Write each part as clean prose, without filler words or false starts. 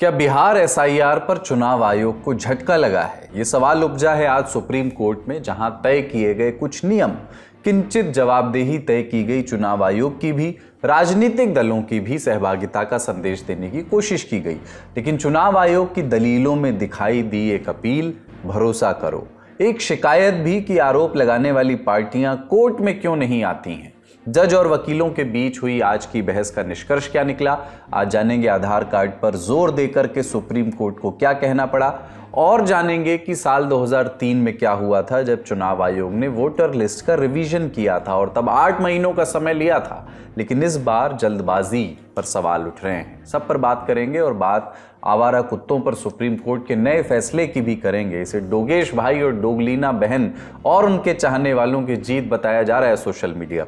क्या बिहार एसआईआर पर चुनाव आयोग को झटका लगा है? ये सवाल उपजा है आज सुप्रीम कोर्ट में, जहां तय किए गए कुछ नियम, किंचित जवाबदेही तय की गई चुनाव आयोग की भी, राजनीतिक दलों की भी सहभागिता का संदेश देने की कोशिश की गई। लेकिन चुनाव आयोग की दलीलों में दिखाई दी एक अपील, भरोसा करो, एक शिकायत भी कि आरोप लगाने वाली पार्टियां कोर्ट में क्यों नहीं आती हैं। जज और वकीलों के बीच हुई आज की बहस का निष्कर्ष क्या निकला, आज जानेंगे। आधार कार्ड पर जोर देकर के सुप्रीम कोर्ट को क्या कहना पड़ा, और जानेंगे कि साल 2003 में क्या हुआ था जब चुनाव आयोग ने वोटर लिस्ट का रिवीजन किया था और तब 8 महीनों का समय लिया था। लेकिन इस बार जल्दबाजी पर सवाल उठ रहे हैं। सब पर बात करेंगे और बात आवारा कुत्तों पर सुप्रीम कोर्ट के नए फैसले की भी करेंगे। इसे डोगेश भाई और डोगलीना बहन और उनके चाहने वालों की जीत बताया जा रहा है सोशल मीडिया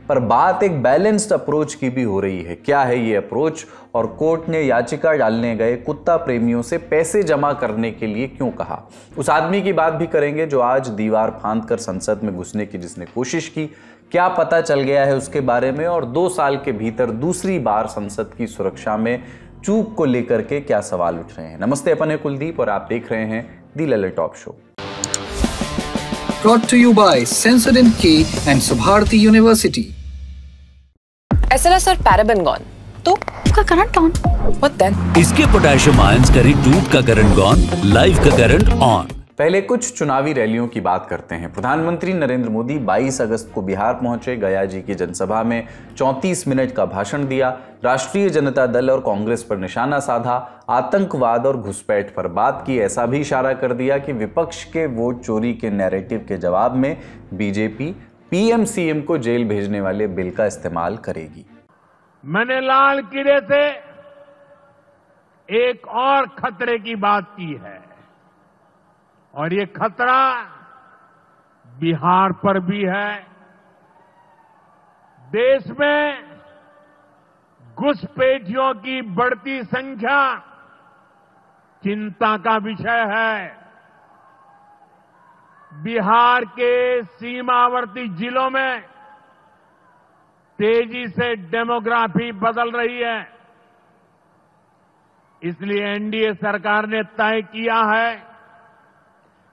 पर बात एक बैलेंस्ड अप्रोच की भी हो रही है। क्या है ये अप्रोच, और कोर्ट ने याचिका डालने गए कुत्ता प्रेमियों से पैसे जमा करने के लिए क्यों कहा। उस आदमी की बात भी करेंगे जो आज दीवार फांद कर संसद में घुसने की जिसने कोशिश की, क्या पता चल गया है उसके बारे में, और 2 साल के भीतर दूसरी बार संसद की सुरक्षा में चूक को लेकर के क्या सवाल उठ रहे हैं। नमस्ते, अपन है कुलदीप और आप देख रहे हैं the Lalit top show. Brought to you by Sensodyne K and Subharti University. SLS और पैराबेन गॉन, तो उसका करंट ऑन। What then? इसके पोटेशियम आयंस करें टूट का करंट गॉन, लाइफ का करंट ऑन। पहले कुछ चुनावी रैलियों की बात करते हैं। प्रधानमंत्री नरेंद्र मोदी 22 अगस्त को बिहार पहुंचे, गया जी की जनसभा में 34 मिनट का भाषण दिया, राष्ट्रीय जनता दल और कांग्रेस पर निशाना साधा, आतंकवाद और घुसपैठ पर बात की, ऐसा भी इशारा कर दिया कि विपक्ष के वोट चोरी के नैरेटिव के जवाब में बीजेपी पीएम सीएम को जेल भेजने वाले बिल का इस्तेमाल करेगी। मैंने लाल किले से एक और खतरे की बात की है, और ये खतरा बिहार पर भी है। देश में घुसपैठियों की बढ़ती संख्या चिंता का विषय है। बिहार के सीमावर्ती जिलों में तेजी से डेमोग्राफी बदल रही है। इसलिए एनडीए सरकार ने तय किया है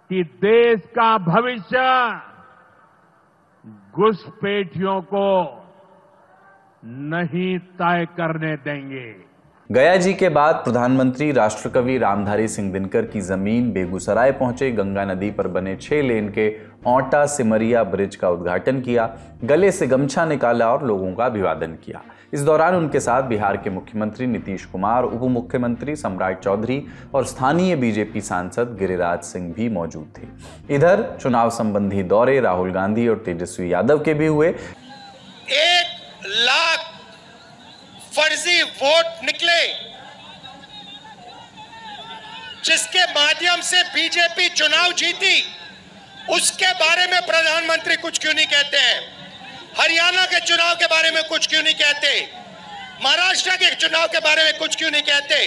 कि देश का भविष्य घुसपैठियों को नहीं तय करने देंगे। गया जी के बाद प्रधानमंत्री राष्ट्रकवि रामधारी सिंह दिनकर की जमीन बेगूसराय पहुंचे, गंगा नदी पर बने 6 लेन के औंटा सिमरिया ब्रिज का उद्घाटन किया, गले से गमछा निकाला और लोगों का अभिवादन किया। इस दौरान उनके साथ बिहार के मुख्यमंत्री नीतीश कुमार, उप मुख्यमंत्री सम्राट चौधरी और स्थानीय बीजेपी सांसद गिरिराज सिंह भी मौजूद थे। इधर चुनाव संबंधी दौरे राहुल गांधी और तेजस्वी यादव के भी हुए। 1 लाख फर्जी वोट निकले, जिसके माध्यम से बीजेपी चुनाव जीती, उसके बारे में प्रधानमंत्री कुछ क्यों नहीं कहते हैं? हरियाणा के चुनाव के बारे में कुछ क्यों नहीं कहते? महाराष्ट्र के चुनाव के बारे में कुछ क्यों नहीं कहते?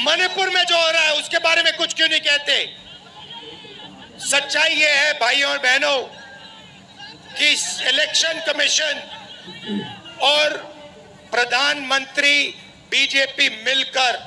मणिपुर में जो हो रहा है उसके बारे में कुछ क्यों नहीं कहते? सच्चाई ये है भाइयों और बहनों कि इलेक्शन कमीशन और प्रधानमंत्री बीजेपी मिलकर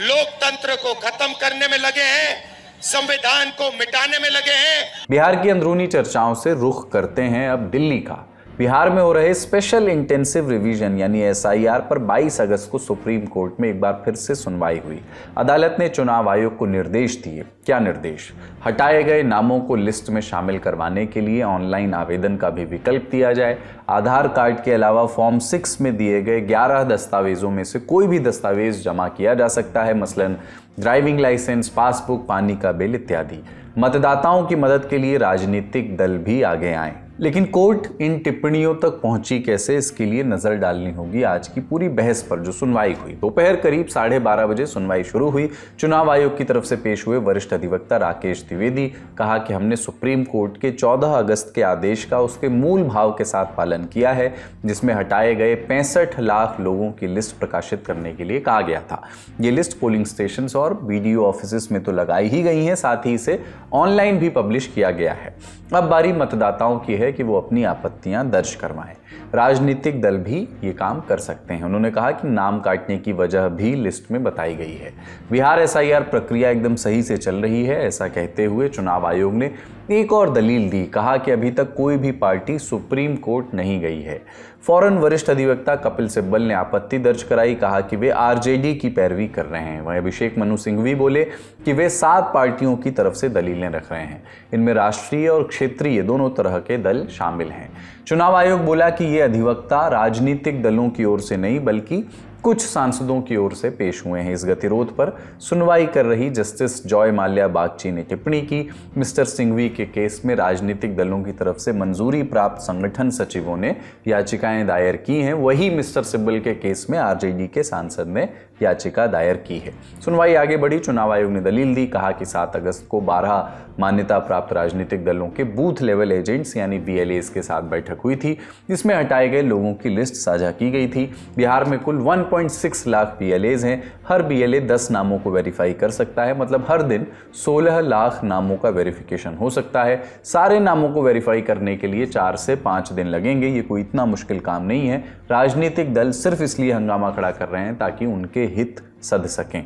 लोकतंत्र को खत्म करने में लगे हैं, संविधान को मिटाने में लगे हैं। बिहार की अंदरूनी चर्चाओं से रुख करते हैं अब दिल्ली का। बिहार में हो रहे स्पेशल इंटेंसिव रिवीजन यानी एसआईआर पर 22 अगस्त को सुप्रीम कोर्ट में एक बार फिर से सुनवाई हुई। अदालत ने चुनाव आयोग को निर्देश दिए। क्या निर्देश? हटाए गए नामों को लिस्ट में शामिल करवाने के लिए ऑनलाइन आवेदन का भी विकल्प दिया जाए। आधार कार्ड के अलावा फॉर्म 6 में दिए गए 11 दस्तावेजों में से कोई भी दस्तावेज जमा किया जा सकता है, मसलन ड्राइविंग लाइसेंस, पासबुक, पानी का बिल इत्यादि। मतदाताओं की मदद के लिए राजनीतिक दल भी आगे आए। लेकिन कोर्ट इन टिप्पणियों तक पहुंची कैसे, इसके लिए नजर डालनी होगी आज की पूरी बहस पर जो सुनवाई हुई। दोपहर करीब 12:30 बजे सुनवाई शुरू हुई। चुनाव आयोग की तरफ से पेश हुए वरिष्ठ अधिवक्ता राकेश द्विवेदी कहा कि हमने सुप्रीम कोर्ट के 14 अगस्त के आदेश का उसके मूल भाव के साथ पालन किया है, जिसमें हटाए गए 65 लाख लोगों की लिस्ट प्रकाशित करने के लिए कहा गया था। ये लिस्ट पोलिंग स्टेशन और बीडीओ ऑफिस में तो लगाई ही गई है, साथ ही इसे ऑनलाइन भी पब्लिश किया गया है। अब बारी मतदाताओं की है कि वो अपनी आपत्तियां दर्ज करवाएं। राजनीतिक दल भी ये काम कर सकते हैं। उन्होंने कहा कि नाम काटने की वजह भी लिस्ट में बताई गई है। बिहार एसआईआर प्रक्रिया एकदम सही से चल रही है, ऐसा कहते हुए चुनाव आयोग ने एक और दलील दी। कहा कि अभी तक कोई भी पार्टी सुप्रीम कोर्ट नहीं गई है। फौरन वरिष्ठ अधिवक्ता कपिल सिब्बल ने आपत्ति दर्ज कराई। कहा कि वे आरजेडी की पैरवी कर रहे हैं। वहीं अभिषेक मनु सिंघवी बोले कि वे 7 पार्टियों की तरफ से दलीलें रख रहे हैं। इनमें राष्ट्रीय और क्षेत्रीय दोनों तरह के दल शामिल हैं। चुनाव आयोग बोला कि ये अधिवक्ता राजनीतिक दलों की ओर से नहीं बल्कि कुछ सांसदों की ओर से पेश हुए हैं। इस गतिरोध पर सुनवाई कर रही जस्टिस जॉय माल्या बागची ने टिप्पणी की, मिस्टर सिंघवी के केस में राजनीतिक दलों की तरफ से मंजूरी प्राप्त संगठन सचिवों ने याचिकाएं दायर की हैं, वही मिस्टर सिब्बल के केस में आरजेडी के सांसद ने याचिका दायर की है। सुनवाई आगे बढ़ी। चुनाव आयोग ने दलील दी। कहा कि 7 अगस्त को 12 मान्यता प्राप्त राजनीतिक दलों के बूथ लेवल एजेंट्स यानी BLAs के साथ बैठक हुई थी, जिसमें हटाए गए लोगों की लिस्ट साझा की गई थी। बिहार में कुल 1.6 लाख BLAs हैं। हर BLA 10 नामों को वेरीफाई कर सकता है, मतलब हर दिन 16 लाख नामों का वेरिफिकेशन हो सकता है। सारे नामों को वेरीफाई करने के लिए 4 से 5 दिन लगेंगे। ये कोई इतना मुश्किल काम नहीं है। राजनीतिक दल सिर्फ इसलिए हंगामा खड़ा कर रहे हैं ताकि उनके हित सध सकें।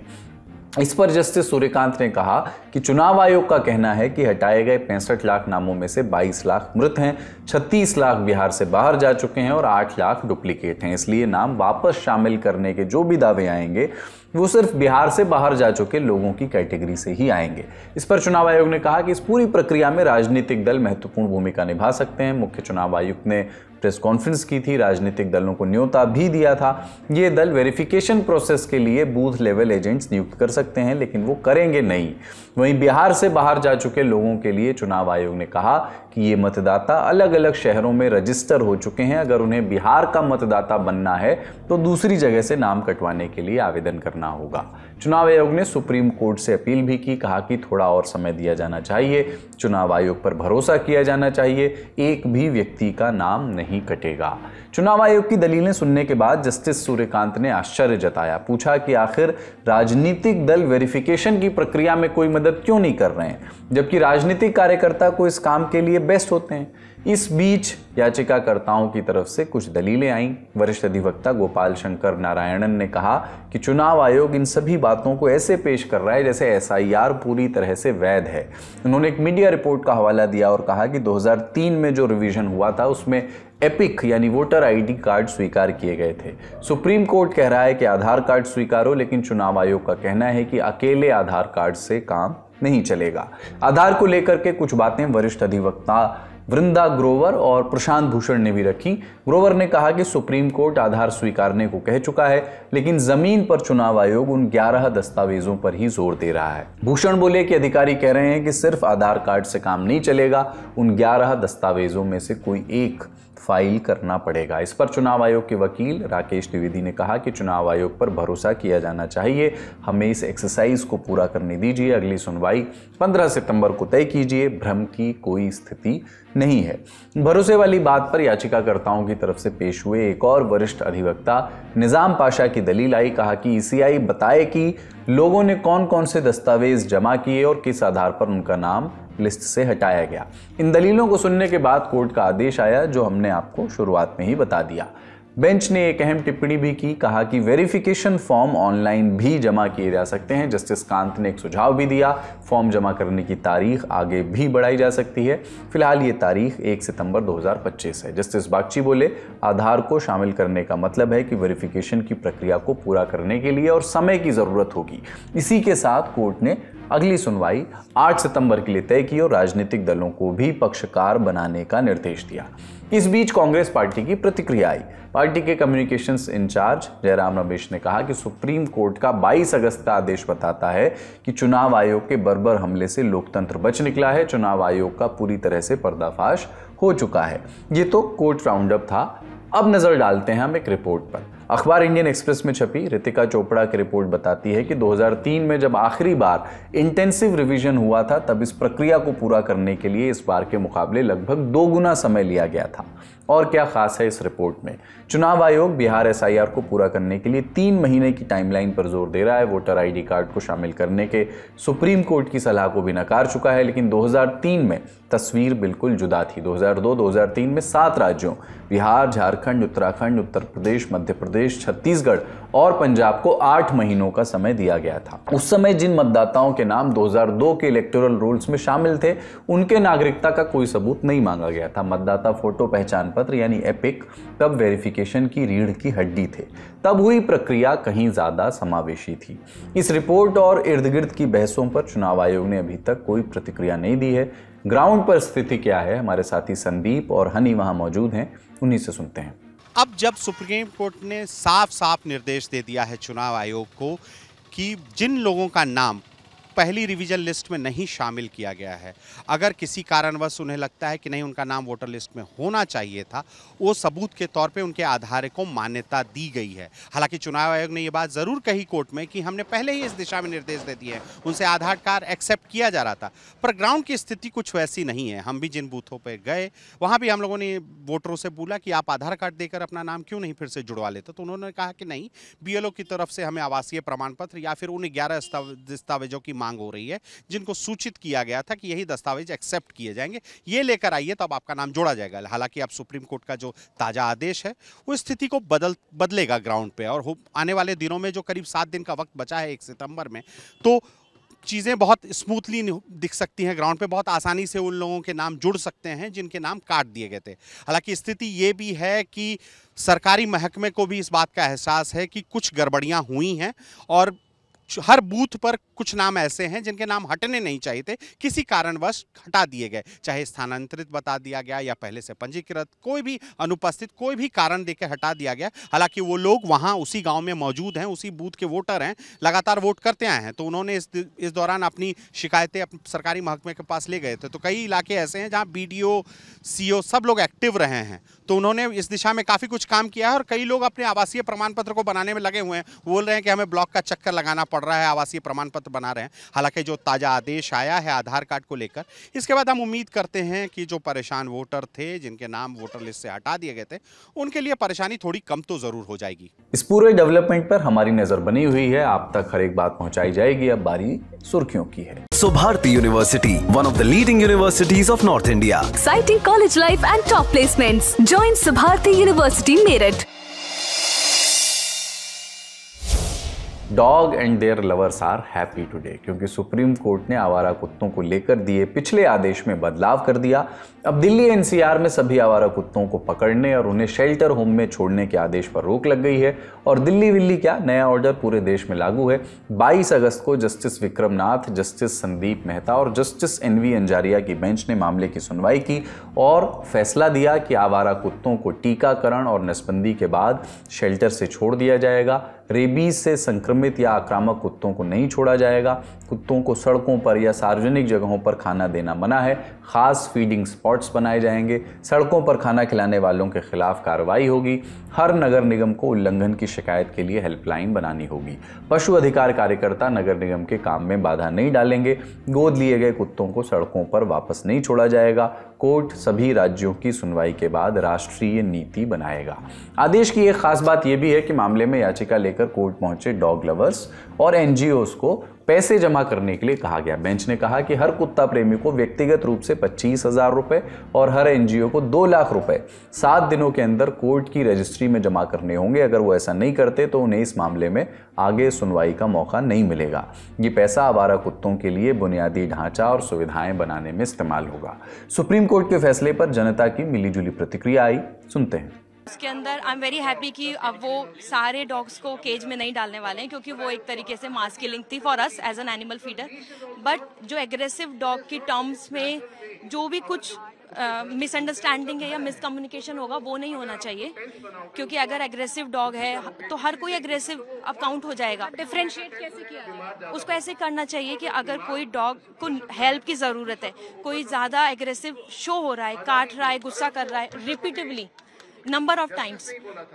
इस पर जस्टिस सूर्यकांत ने कहा कि चुनाव आयोग का कहना है कि हटाए गए 65 लाख नामों में से 22 लाख मृत हैं, 36 लाख बिहार से बाहर जा चुके हैं और 8 लाख डुप्लीकेट हैं। इसलिए नाम वापस शामिल करने के जो भी दावे आएंगे वो सिर्फ बिहार से बाहर जा चुके लोगों की कैटेगरी से ही आएंगे। इस पर चुनाव आयोग ने कहा कि इस पूरी प्रक्रिया में राजनीतिक दल महत्वपूर्ण भूमिका निभा सकते हैं। मुख्य चुनाव आयुक्त ने प्रेस कॉन्फ्रेंस की थी, राजनीतिक दलों को न्योता भी दिया था। ये दल वेरिफिकेशन प्रोसेस के लिए बूथ लेवल एजेंट्स नियुक्त कर सकते हैं, लेकिन वो करेंगे नहीं। वहीं बिहार से बाहर जा चुके लोगों के लिए चुनाव आयोग ने कहा कि ये मतदाता अलग अलग शहरों में रजिस्टर हो चुके हैं। अगर उन्हें बिहार का मतदाता बनना है तो दूसरी जगह से नाम कटवाने के लिए आवेदन करना होगा। चुनाव आयोग ने सुप्रीम कोर्ट से अपील भी की। कहा कि थोड़ा और समय दिया जाना चाहिए, चुनाव आयोग पर भरोसा किया जाना चाहिए, एक भी व्यक्ति का नाम नहीं कटेगा। चुनाव आयोग की दलीलें सुनने के बाद जस्टिस सूर्यकांत ने आश्चर्य जताया। पूछा कि आखिर राजनीतिक दल वेरिफिकेशन की प्रक्रिया में कोई मदद क्यों नहीं कर रहे हैं, जबकि राजनीतिक कार्यकर्ता को इस काम के लिए बेस्ट होते हैं। इस बीच याचिकाकर्ताओं की तरफ से कुछ दलीलें आईं। वरिष्ठ अधिवक्ता गोपाल शंकर नारायणन ने कहा कि चुनाव आयोग इन सभी बातों को ऐसे पेश कर रहा है जैसे SIR पूरी तरह से वैध है। उन्होंने एक मीडिया रिपोर्ट का हवाला दिया और कहा कि 2003 में जो रिवीजन हुआ था उसमें एपिक यानी वोटर ID कार्ड स्वीकार किए गए थे। सुप्रीम कोर्ट कह रहा है कि आधार कार्ड स्वीकार हो, लेकिन चुनाव आयोग का कहना है कि अकेले आधार कार्ड से काम नहीं चलेगा। आधार को लेकर के कुछ बातें वरिष्ठ अधिवक्ता वृंदा ग्रोवर और प्रशांत भूषण ने भी रखी। ग्रोवर ने कहा कि सुप्रीम कोर्ट आधार स्वीकारने को कह चुका है, लेकिन जमीन पर चुनाव आयोग उन 11 दस्तावेजों पर ही जोर दे रहा है। भूषण बोले कि अधिकारी कह रहे हैं कि सिर्फ आधार कार्ड से काम नहीं चलेगा, उन 11 दस्तावेजों में से कोई एक फाइल करना पड़ेगा। इस पर चुनाव आयोग के वकील राकेश द्विवेदी ने कहा कि चुनाव आयोग पर भरोसा किया जाना चाहिए, हमें इस एक्सरसाइज को पूरा करने दीजिए। अगली सुनवाई 15 सितंबर को तय कीजिए, भ्रम की कोई स्थिति नहीं है। भरोसे वाली बात पर याचिकाकर्ताओं की तरफ से पेश हुए एक और वरिष्ठ अधिवक्ता निजाम पाशा की दलील आई। कहा कि ECI बताए कि लोगों ने कौन कौन से दस्तावेज जमा किए और किस आधार पर उनका नाम लिस्ट से हटाया गया। इन दलीलों को सुनने के बाद कोर्ट का आदेश आया, जो हमने आपको शुरुआत में ही बता दिया। बेंच ने एक अहम टिप्पणी भी की। कहा कि वेरिफिकेशन फॉर्म ऑनलाइन भी जमा किए जा सकते हैं। जस्टिस कांत ने एक सुझाव भी दिया, फॉर्म जमा करने की तारीख आगे भी बढ़ाई जा सकती है। फिलहाल ये तारीख 1 सितंबर 2025 है। जस्टिस बागची बोले, आधार को शामिल करने का मतलब है कि वेरिफिकेशन की प्रक्रिया को पूरा करने के लिए और समय की जरूरत होगी। इसी के साथ कोर्ट ने अगली सुनवाई 8 सितंबर के लिए तय की और राजनीतिक दलों को भी पक्षकार बनाने का निर्देश दिया। इस बीच कांग्रेस पार्टी की प्रतिक्रिया आई। पार्टी के कम्युनिकेशंस इंचार्ज जयराम रमेश ने कहा कि सुप्रीम कोर्ट का 22 अगस्त का आदेश बताता है कि चुनाव आयोग के बर्बर हमले से लोकतंत्र बच निकला है। चुनाव आयोग का पूरी तरह से पर्दाफाश हो चुका है। ये तो कोर्ट राउंड अप था। अब नजर डालते हैं हम एक रिपोर्ट पर। अखबार इंडियन एक्सप्रेस में छपी रितिका चोपड़ा की रिपोर्ट बताती है कि 2003 में जब आखिरी बार इंटेंसिव रिवीजन हुआ था, तब इस प्रक्रिया को पूरा करने के लिए इस बार के मुकाबले लगभग 2 गुना समय लिया गया था और क्या खास है इस रिपोर्ट में? चुनाव आयोग बिहार एसआईआर को पूरा करने के लिए 3 महीने की टाइमलाइन पर जोर दे रहा है। वोटर आईडी कार्ड को शामिल करने के सुप्रीम कोर्ट की सलाह को भी नकार चुका है, लेकिन 2003 में तस्वीर बिल्कुल जुदा थी। 2002-2003 में 7 राज्यों बिहार, झारखंड, उत्तराखंड, उत्तर प्रदेश, मध्य प्रदेश, छत्तीसगढ़ और पंजाब को 8 महीनों का समय दिया गया था। उस समय जिन मतदाताओं के नाम 2002 के इलेक्टोरल रूल्स में शामिल थे, उनके नागरिकता का कोई सबूत नहीं मांगा गया था। मतदाता फोटो पहचान पत्र यानी एपिक तब वेरिफिकेशन की रीढ़ की हड्डी थे। तब हुई प्रक्रिया कहीं ज्यादा समावेशी थी। इस रिपोर्ट और इर्द गिर्द की बहसों पर चुनाव आयोग ने अभी तक कोई प्रतिक्रिया नहीं दी है। ग्राउंड पर स्थिति क्या है, हमारे साथी संदीप और हनी वहां मौजूद हैं, उन्हीं से सुनते हैं। अब जब सुप्रीम कोर्ट ने साफ साफ निर्देश दे दिया है चुनाव आयोग को कि जिन लोगों का नाम पहली रिवीजन लिस्ट में नहीं शामिल किया गया है, अगर किसी कारणवश उन्हें लगता है कि नहीं उनका नाम वोटर लिस्ट में होना चाहिए था, वो सबूत के तौर पे उनके आधार को मान्यता दी गई है। हालांकि चुनाव आयोग ने ये बात ज़रूर कही कोर्ट में कि हमने पहले ही इस दिशा में निर्देश दे दिए हैं, उनसे आधार कार्ड एक्सेप्ट किया जा रहा था, पर ग्राउंड की स्थिति कुछ वैसी नहीं है। हम भी जिन बूथों पर गए वहाँ भी हम लोगों ने वोटरों से बोला कि आप आधार कार्ड देकर अपना नाम क्यों नहीं फिर से जुड़वा लेते, तो उन्होंने कहा कि नहीं, BLO की तरफ से हमें आवासीय प्रमाण पत्र या फिर उन 11 दस्तावेजों की मांग हो रही है जिनको सूचित किया गया था कि यही दस्तावेज एक्सेप्ट किए जाएंगे, ये लेकर आइए तो अब आपका नाम जोड़ा जाएगा। हालांकि अब सुप्रीम कोर्ट का जो ताजा आदेश है वो स्थिति को बदलेगा ग्राउंड पे, और आने वाले दिनों में जो करीब 7 दिन का वक्त बचा है 1 सितंबर में, तो चीज़ें बहुत स्मूथली दिख सकती हैं ग्राउंड पे। बहुत आसानी से उन लोगों के नाम जुड़ सकते हैं जिनके नाम काट दिए गए थे। हालांकि स्थिति ये भी है कि सरकारी महकमे को भी इस बात का एहसास है कि कुछ गड़बड़ियां हुई हैं और हर बूथ पर कुछ नाम ऐसे हैं जिनके नाम हटने नहीं चाहिए थे, किसी कारणवश हटा दिए गए, चाहे स्थानांतरित बता दिया गया या पहले से पंजीकृत, कोई भी अनुपस्थित, कोई भी कारण देकर हटा दिया गया। हालांकि वो लोग वहां उसी गांव में मौजूद हैं, उसी बूथ के वोटर हैं, लगातार वोट करते आए हैं, तो उन्होंने इस दौरान अपनी शिकायतें सरकारी महकमे के पास ले गए थे। तो कई इलाके ऐसे हैं जहाँ BDO, CO सब लोग एक्टिव रहे हैं, तो उन्होंने इस दिशा में काफ़ी कुछ काम किया है। और कई लोग अपने आवासीय प्रमाण पत्र को बनाने में लगे हुए हैं, बोल रहे हैं कि हमें ब्लॉक का चक्कर लगाना पड़ रहा है, आवासीय प्रमाण पत्र बना रहे हैं। हालांकि जो ताज़ा आदेश आया है आधार कार्ड को लेकर, इसके बाद हम उम्मीद करते हैं कि जो परेशान वोटर थे, जिनके नाम वोटर लिस्ट से हटा दिए गए थे, उनके लिए परेशानी थोड़ी कम तो जरूर हो जाएगी। इस पूरे डेवलपमेंट पर हमारी नजर बनी हुई है, आप तक हर एक बात पहुंचाई जाएगी। अब बारी सुर्खियों की है। Subharti University, one of the leading universities of North India. Exciting college life and top placements. Join Subharti University, Meerut. Dog and their lovers are happy today, क्योंकि सुप्रीम कोर्ट ने आवारा कुत्तों को लेकर दिए पिछले आदेश में बदलाव कर दिया। अब दिल्ली NCR में सभी आवारा कुत्तों को पकड़ने और उन्हें शेल्टर होम में छोड़ने के आदेश पर रोक लग गई है। और दिल्ली क्या, नया ऑर्डर पूरे देश में लागू है। 22 अगस्त को जस्टिस विक्रम नाथ, जस्टिस संदीप मेहता और जस्टिस NV अंजारिया की बेंच ने मामले की सुनवाई की और फैसला दिया कि आवारा कुत्तों को टीकाकरण और नसबंदी के बाद शेल्टर से छोड़ दिया जाएगा। रेबीज से संक्रमित या आक्रामक कुत्तों को नहीं छोड़ा जाएगा। कुत्तों को सड़कों पर या सार्वजनिक जगहों पर खाना देना मना है। खास फीडिंग स्पॉट्स बनाए जाएंगे। सड़कों पर खाना खिलाने वालों के खिलाफ कार्रवाई होगी। हर नगर निगम को उल्लंघन की शिकायत के लिए हेल्पलाइन बनानी होगी। पशु अधिकार कार्यकर्ता नगर निगम के काम में बाधा नहीं डालेंगे। गोद लिए गए कुत्तों को सड़कों पर वापस नहीं छोड़ा जाएगा। कोर्ट सभी राज्यों की सुनवाई के बाद राष्ट्रीय नीति बनाएगा। आदेश की एक खास बात यह भी है कि मामले में याचिका लेकर कोर्ट पहुंचे डॉग लवर्स और NGOs को पैसे जमा करने के लिए कहा गया। बेंच ने कहा कि हर कुत्ता प्रेमी को व्यक्तिगत रूप से 25,000 रुपए और हर NGO को 2 लाख रुपए 7 दिनों के अंदर कोर्ट की रजिस्ट्री में जमा करने होंगे। अगर वो ऐसा नहीं करते तो उन्हें इस मामले में आगे सुनवाई का मौका नहीं मिलेगा। ये पैसा आवारा कुत्तों के लिए बुनियादी ढांचा और सुविधाएं बनाने में इस्तेमाल होगा। सुप्रीम कोर्ट के फैसले पर जनता की मिलीजुली प्रतिक्रिया आई, सुनते हैं। उसके अंदर आई एम वेरी हैप्पी कि अब वो सारे डॉग्स को केज में नहीं डालने वाले हैं, क्योंकि वो एक तरीके से मास किलिंग थी for us as an animal feeder. But जो एग्रेसिव डॉग की टर्म्स में जो भी कुछ मिसअंडरस्टैंडिंग है या मिसकम्युनिकेशन होगा वो नहीं होना चाहिए, क्योंकि अगर एग्रेसिव डॉग है तो हर कोई एग्रेसिव अब काउंट हो जाएगा। डिफरेंशिएट कैसे किया जाए, उसको ऐसे करना चाहिए कि अगर कोई डॉग को हेल्प की ज़रूरत है, कोई ज़्यादा एग्रेसिव शो हो रहा है, काट रहा है, गुस्सा कर रहा है रिपीटिवली, नंबर ऑफ टाइम्स,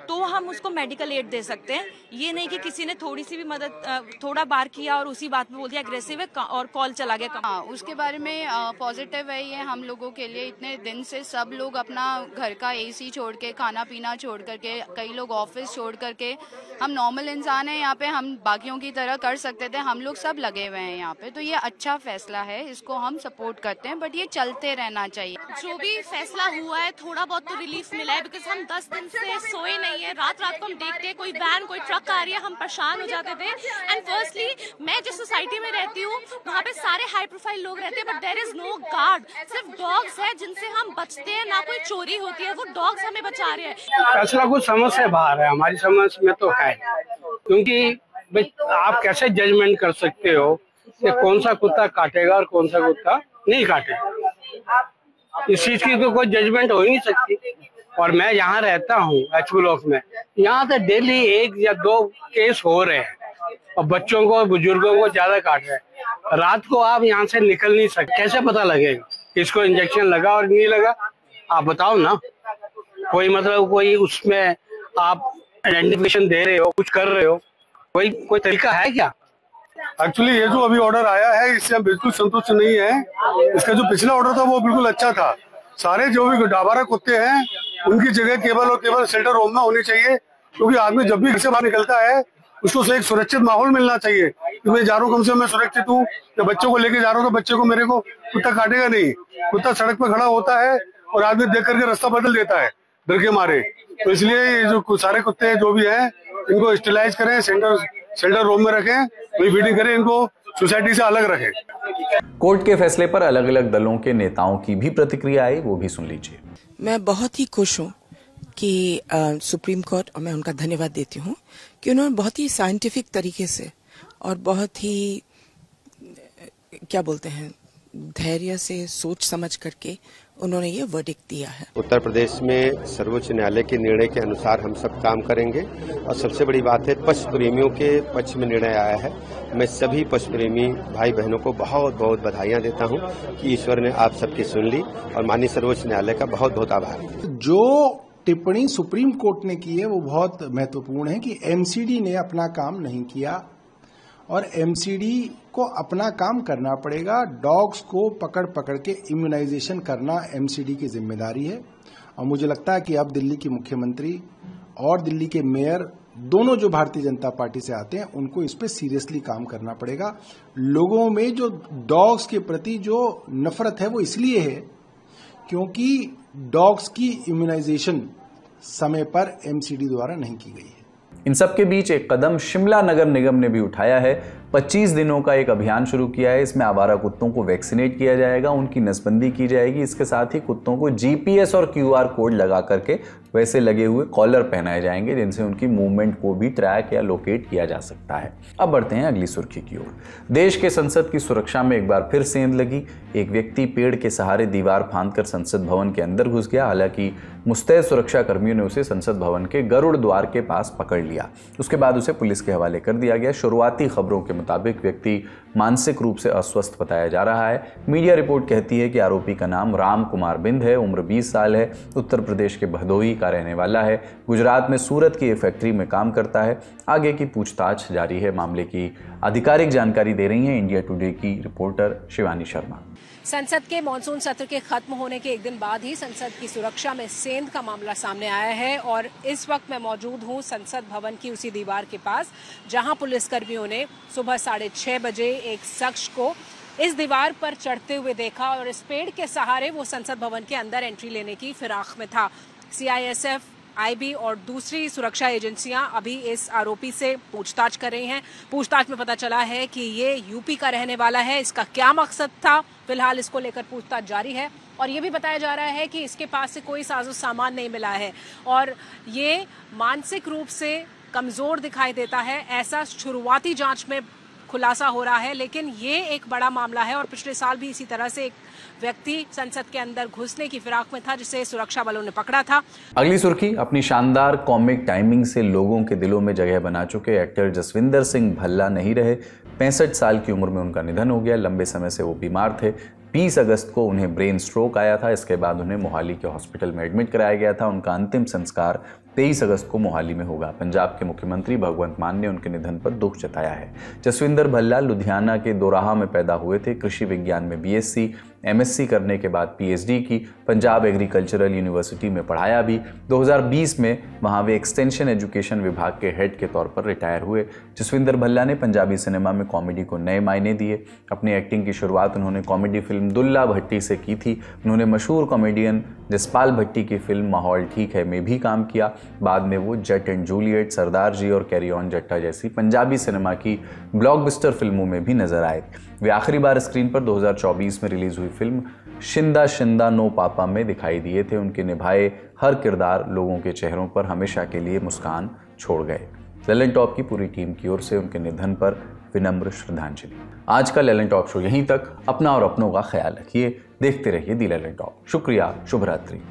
तो हम उसको मेडिकल एड दे सकते हैं। ये नहीं कि किसी ने थोड़ी सी भी मदद, थोड़ा बार किया और उसी बात में बोल दिया एग्रेसिव है और कॉल चला गया। हाँ, उसके बारे में पॉजिटिव है ये हम लोगों के लिए। इतने दिन से सब लोग अपना घर का एसी छोड़ के, खाना पीना छोड़ करके, कई लोग ऑफिस छोड़ करके, हम नॉर्मल इंसान हैं यहाँ पे, हम बाकियों की तरह कर सकते थे, हम लोग सब लगे हुए हैं यहाँ पे। तो ये अच्छा फैसला है, इसको हम सपोर्ट करते हैं, बट ये चलते रहना चाहिए। जो भी फैसला हुआ है थोड़ा बहुत तो रिलीफ मिला है, बिकॉज हम 10 दिन से सोए नहीं है। रात रात को हम देखते कोई वैन कोई ट्रक आ रही है, हम परेशान हो जाते थे। एंड फर्स्टली मैं जिस सोसाइटी में रहती हूँ वहाँ पे सारे हाई प्रोफाइल लोग रहते हैं, but there is no guard, सिर्फ डॉग्स है जिनसे हम बचते हैं, ना कोई चोरी होती है, वो डॉग्स हमें बचा रहे हैं। फैसला कुछ समझ से बाहर है, हमारी समझ में तो है, क्योंकि आप कैसे जजमेंट कर सकते हो कि कौन सा कुत्ता काटेगा और कौन सा कुत्ता नहीं काटेगा। इस चीज की तो कोई जजमेंट हो ही नहीं सकती। और मैं यहाँ रहता हूँ एच ब्लॉक में, यहाँ तो डेली 1 या 2 केस हो रहे हैं और बच्चों को बुजुर्गों को ज्यादा काट रहे हैं। रात को आप यहाँ से निकल नहीं सकते, कैसे पता लगेगा किसको इंजेक्शन लगा और नहीं लगा? आप बताओ ना। कोई मतलब कोई उसमें आप आइडेंटिफिकेशन दे रहे हो, कुछ कर रहे हो, कोई तरीका है क्या? एक्चुअली ये जो अभी ऑर्डर आया है इससे हम बिल्कुल संतुष्ट नहीं है। इसका जो पिछला ऑर्डर था वो बिल्कुल अच्छा था। सारे जो भी डाबारा कुत्ते हैं उनकी जगह केवल और केवल शेल्टर होम में होनी चाहिए, क्योंकि आदमी जब भी घर से बाहर निकलता है उसको एक सुरक्षित माहौल मिलना चाहिए कि मैं जा रहा हूँ, कम से कम मैं सुरक्षित हूँ। जब बच्चों को लेके जा रहा हूँ तो बच्चे को मेरे को कुत्ता काटेगा नहीं। कुत्ता सड़क पर खड़ा होता है और आदमी देख करके रास्ता बदल देता है डर के मारे। तो इसलिए ये जो सारे कुत्ते जो भी हैं इनको स्टेलाइज करें, शेल्टर रूम में रखें, वही फीडिंग करें, इनको सोसाइटी से अलग रखें। कोर्ट के फैसले पर अलग अलग दलों के नेताओं की भी प्रतिक्रिया आई, वो भी सुन लीजिए। मैं बहुत ही खुश हूँ कि सुप्रीम कोर्ट, और मैं उनका धन्यवाद देती हूँ कि उन्होंने बहुत ही साइंटिफिक तरीके से और बहुत ही क्या बोलते हैं धैर्य से सोच समझ करके उन्होंने ये वर्डिक्ट दिया है। उत्तर प्रदेश में सर्वोच्च न्यायालय के निर्णय के अनुसार हम सब काम करेंगे और सबसे बड़ी बात है पशु प्रेमियों के पक्ष में निर्णय आया है। मैं सभी पशु प्रेमी भाई बहनों को बहुत बहुत बधाइयां देता हूं कि ईश्वर ने आप सबकी सुन ली और माननीय सर्वोच्च न्यायालय का बहुत बहुत आभार। जो टिप्पणी सुप्रीम कोर्ट ने की है वो बहुत महत्वपूर्ण है कि एमसीडी ने अपना काम नहीं किया और एमसीडी को अपना काम करना पड़ेगा। डॉग्स को पकड़ पकड़ के इम्यूनाइजेशन करना एमसीडी की जिम्मेदारी है और मुझे लगता है कि अब दिल्ली की मुख्यमंत्री और दिल्ली के मेयर दोनों जो भारतीय जनता पार्टी से आते हैं उनको इस पे सीरियसली काम करना पड़ेगा। लोगों में जो डॉग्स के प्रति जो नफरत है वो इसलिए है क्योंकि डॉग्स की इम्यूनाइजेशन समय पर एमसीडी द्वारा नहीं की गई है। इन सब के बीच एक कदम शिमला नगर निगम ने भी उठाया है। 25 दिनों का एक अभियान शुरू किया है। इसमें आवारा कुत्तों को वैक्सीनेट किया जाएगा, उनकी नसबंदी की जाएगी। इसके साथ ही कुत्तों को जीपीएस और क्यूआर कोड लगा करके वैसे लगे हुए कॉलर पहनाए जाएंगे जिनसे उनकी मूवमेंट को भी ट्रैक या लोकेट किया जा सकता है। अब बढ़ते हैं अगली सुर्खी की ओर। देश के संसद की सुरक्षा में एक बार फिर सेंध लगी। एक व्यक्ति पेड़ के सहारे दीवार फांदकर संसद भवन के अंदर घुस गया। हालांकि मुस्तैद सुरक्षा कर्मियों ने उसे संसद भवन के गरुड़ द्वार के पास पकड़ लिया। उसके बाद उसे पुलिस के हवाले कर दिया गया। शुरुआती खबरों के मुताबिक व्यक्ति मानसिक रूप से अस्वस्थ बताया जा रहा है। मीडिया रिपोर्ट कहती है कि आरोपी का नाम राम कुमार बिंद है, उम्र 20 साल है, उत्तर प्रदेश के भदोही का रहने वाला है, गुजरात में सूरत की एक फैक्ट्री में काम करता है। आगे की पूछताछ जारी है। मामले की आधिकारिक जानकारी दे रही हैं इंडिया टुडे की रिपोर्टर शिवानी शर्मा। संसद के मॉनसून सत्र के खत्म होने के एक दिन बाद ही संसद की सुरक्षा में सेंध का मामला सामने आया है और इस वक्त मैं मौजूद हूं संसद भवन की उसी दीवार के पास जहां पुलिसकर्मियों ने सुबह 6:30 बजे एक शख्स को इस दीवार पर चढ़ते हुए देखा और इस पेड़ के सहारे वो संसद भवन के अंदर एंट्री लेने की फिराक में था। सीआईएसएफ, आईबी और दूसरी सुरक्षा एजेंसियां अभी इस आरोपी से पूछताछ कर रही हैं। पूछताछ में पता चला है कि ये यूपी का रहने वाला है। इसका क्या मकसद था, फिलहाल इसको लेकर पूछताछ जारी है और ये भी बताया जा रहा है कि इसके पास से कोई साजो सामान नहीं मिला है और ये मानसिक रूप से कमजोर दिखाई देता है, ऐसा शुरुआती जांच में खुलासा हो रहा है। लेकिन ये एक बड़ा मामला है और पिछले साल भी इसी तरह से एक व्यक्ति संसद के अंदर घुसने की फिराक में था जिसे सुरक्षा बलों ने पकड़ा था। अगली सुर्खी, अपनी शानदार कॉमिक टाइमिंग से लोगों के दिलों में जगह बना चुके एक्टर जसविंदर सिंह भल्ला नहीं रहे। 65 साल की उम्र में उनका निधन हो गया। लंबे समय से वो बीमार थे। 20 अगस्त को उन्हें ब्रेन स्ट्रोक आया था। इसके बाद उन्हें मोहाली के हॉस्पिटल में एडमिट कराया गया था। उनका अंतिम संस्कार 23 अगस्त को मोहाली में होगा। पंजाब के मुख्यमंत्री भगवंत मान ने उनके निधन पर दुख जताया है। जसविंदर भल्ला लुधियाना के दोराहा में पैदा हुए थे। कृषि विज्ञान में बीएससी, एमएससी करने के बाद पीएचडी की। पंजाब एग्रीकल्चरल यूनिवर्सिटी में पढ़ाया भी। 2020 में वहां वे एक्सटेंशन एजुकेशन विभाग के हेड के तौर पर रिटायर हुए। जसविंदर भल्ला ने पंजाबी सिनेमा में कॉमेडी को नए मायने दिए। अपनी एक्टिंग की शुरुआत उन्होंने कॉमेडी फिल्म दुल्ला भट्टी से की थी। उन्होंने मशहूर कॉमेडियन जसपाल भट्टी की फिल्म माहौल ठीक है में भी काम किया। बाद में वो जट एंड जूलियट, सरदार जी और कैरी ऑन जट्टा जैसी पंजाबी सिनेमा की ब्लॉकबस्टर फिल्मों में भी नजर आए। वे आखिरी बार स्क्रीन पर 2024 में रिलीज हुई फिल्म शिंदा शिंदा नो पापा में दिखाई दिए थे। उनके निभाए हर किरदार लोगों के चेहरों पर हमेशा के लिए मुस्कान छोड़ गए। ललन टॉप की पूरी टीम की ओर से उनके निधन पर विनम्र श्रद्धांजलि। आज का ललन टॉप शो यहीं तक। अपना और अपनों का ख्याल रखिए। देखते रहिए दी ललन टॉप। शुक्रिया। शुभ रात्रि।